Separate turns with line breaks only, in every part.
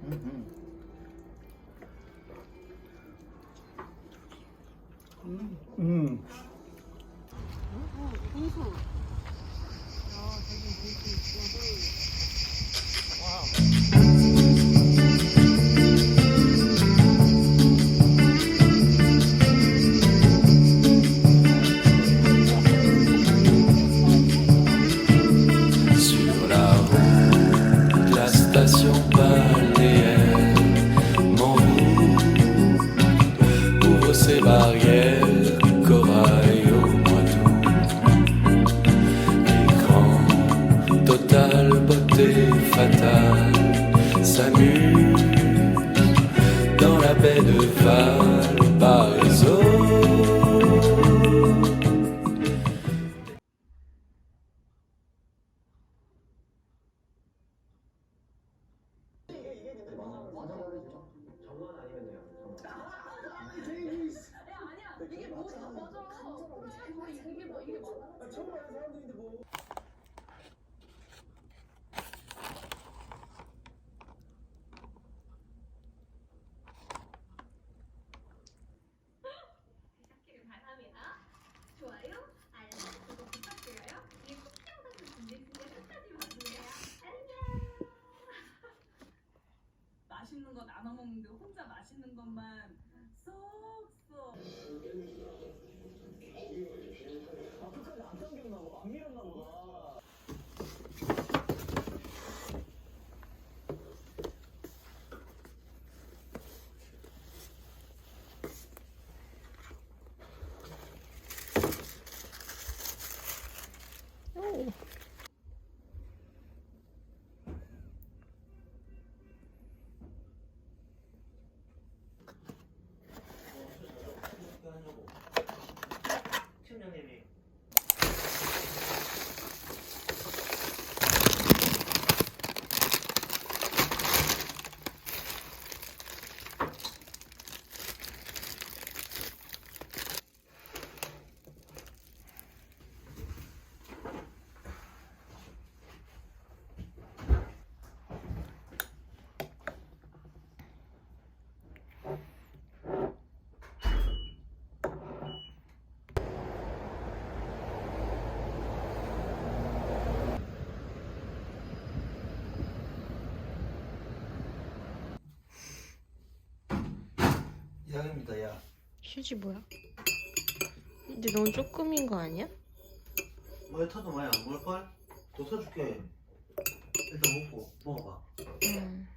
음. 음.
고수. 야, 저기 고수 있고. 와우.
Sur la route, la station balnéaire, mon ouvre ses barrières, corail au mois d'août. Écran total, beauté fatale, s'amuse dans la baie de Valparaiso.
맛있는 거 나눠 먹는데 혼자 맛있는 것만 쏙쏙.
끝까지 안 당겼나 보다. 안 밀었나 보다. 팀장님이 야입니다. 야.
휴지 뭐야? 근데 너무 조금인 거 아니야?
뭐 타도 많이 안 먹을걸? 더 사줄게. 일단 먹고 먹어봐.
응.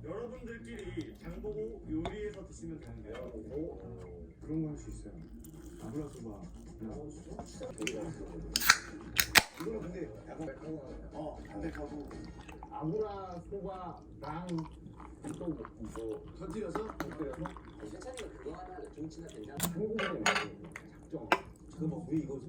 여러분들끼리 장보고 요리해서 드시면 되는데요. 그런 거 할 수 있어요. 아브라소바. 이거는 근데 약간 담백하고 아브라 소바랑 또 터뜨려서
세찬이가 그거 하나 김치나 된장
한국의 작정. 잠깐만 왜 이거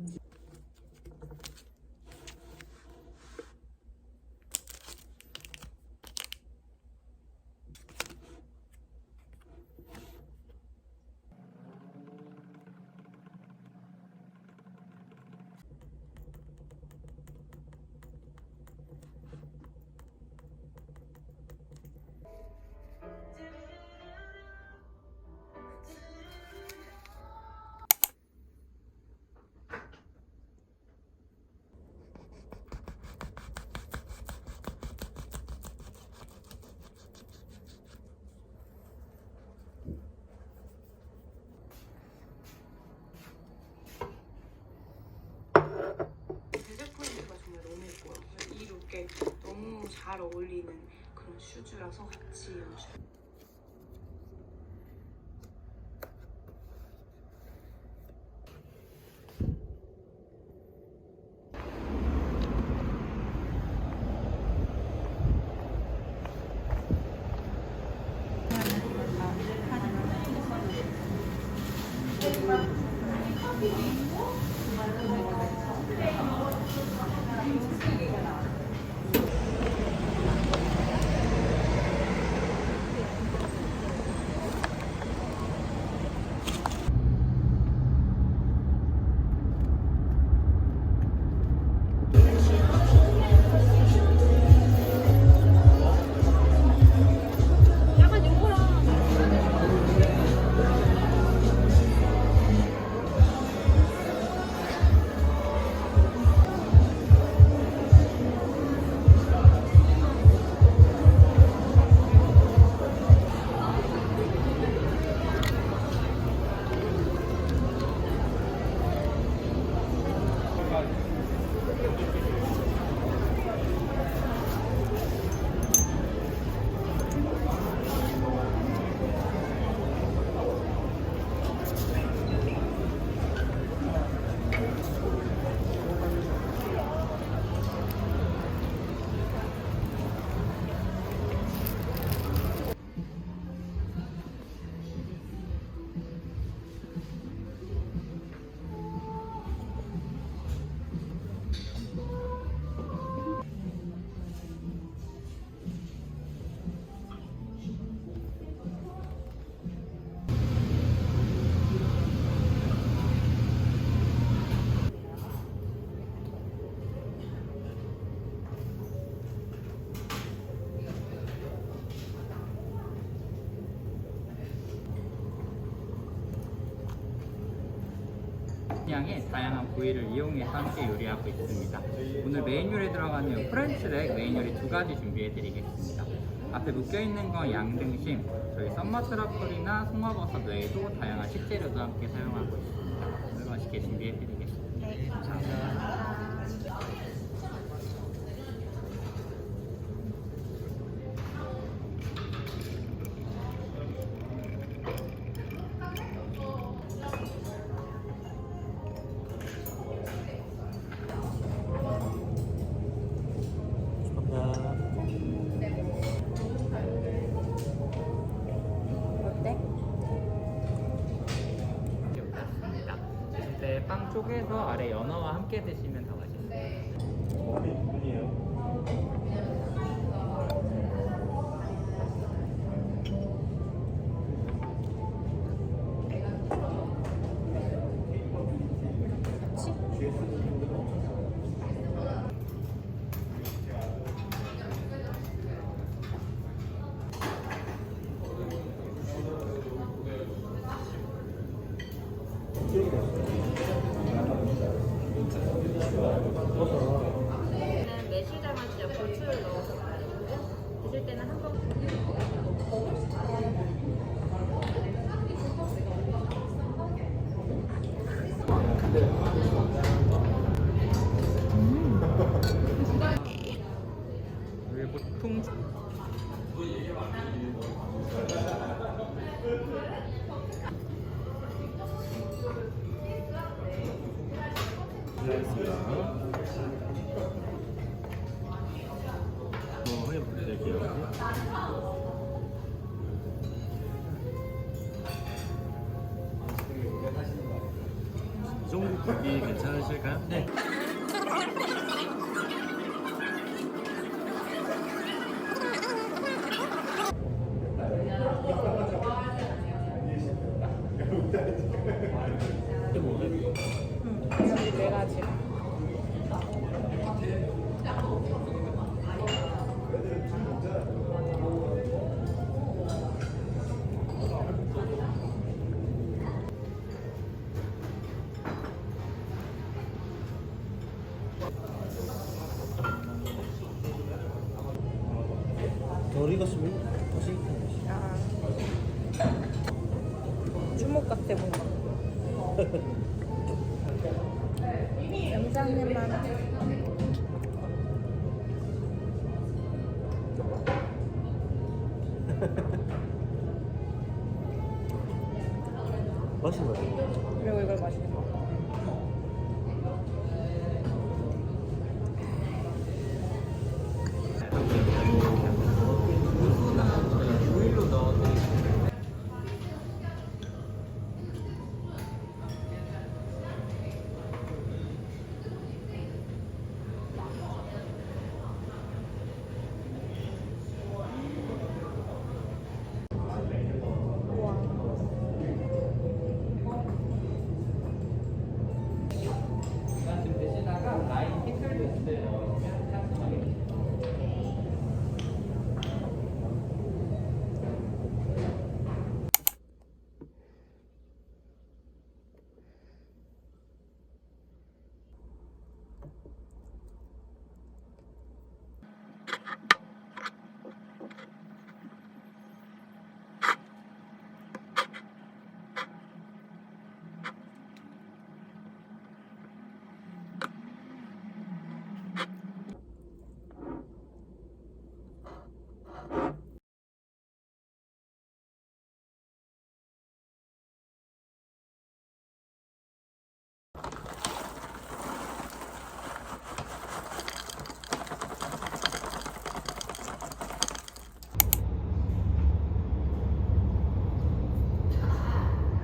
룩에 너무 잘 어울리는 그런 슈즈라서 같이 연출.
양의 다양한 부위를 이용해서 함께 요리하고 있습니다. 오늘 메인 요리에 들어가는 프렌치렉 메인 요리 2가지 준비해드리겠습니다. 앞에 묶여있는 건 양등심, 저희 썸머 트러플이나 송화버섯 외에도 다양한 식재료도 함께 사용하고 있습니다. 오늘 맛있게 준비해드리겠습니다.
네, 감사합니다. 어때?
이렇게 올렸습니다. 드실 때 빵 쪽에서 아래 연어와 함께 드시면 더 맛있습니다.
매실장아찌와 고추를 넣어서 가리고요. 드실 때는 한 번.
왜 보통
확인 부탁드릴게요. 이 정도 고기 괜찮으실까요? 네.
네 가지.
덜 익었으면 다시
주먹 같아 뭔가. 감사합니다.
마시는 거야.
그리고 이걸 마시는 거.
우유로 넣어드릴게요. 지금 드시다가 라임 피클도 있어요. 깔끔하게.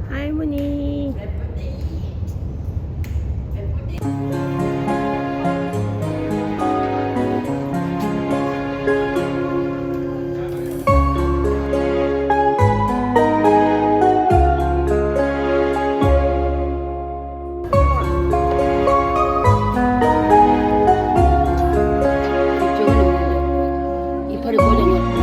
할머니.
이파리 꽂아놓고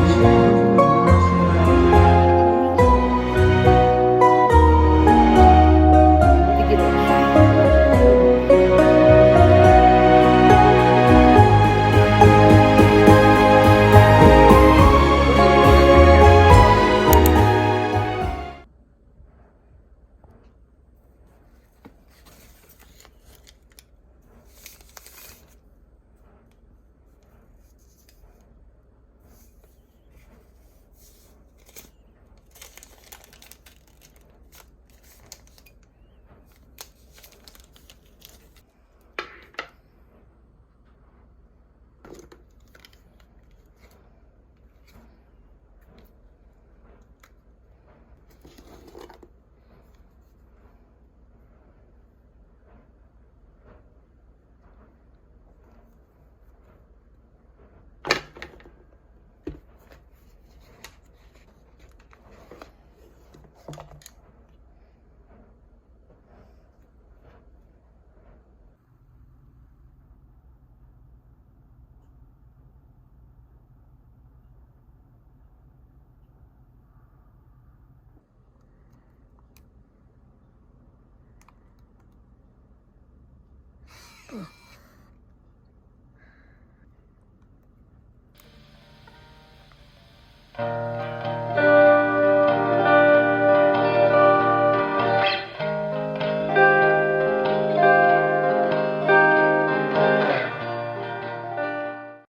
아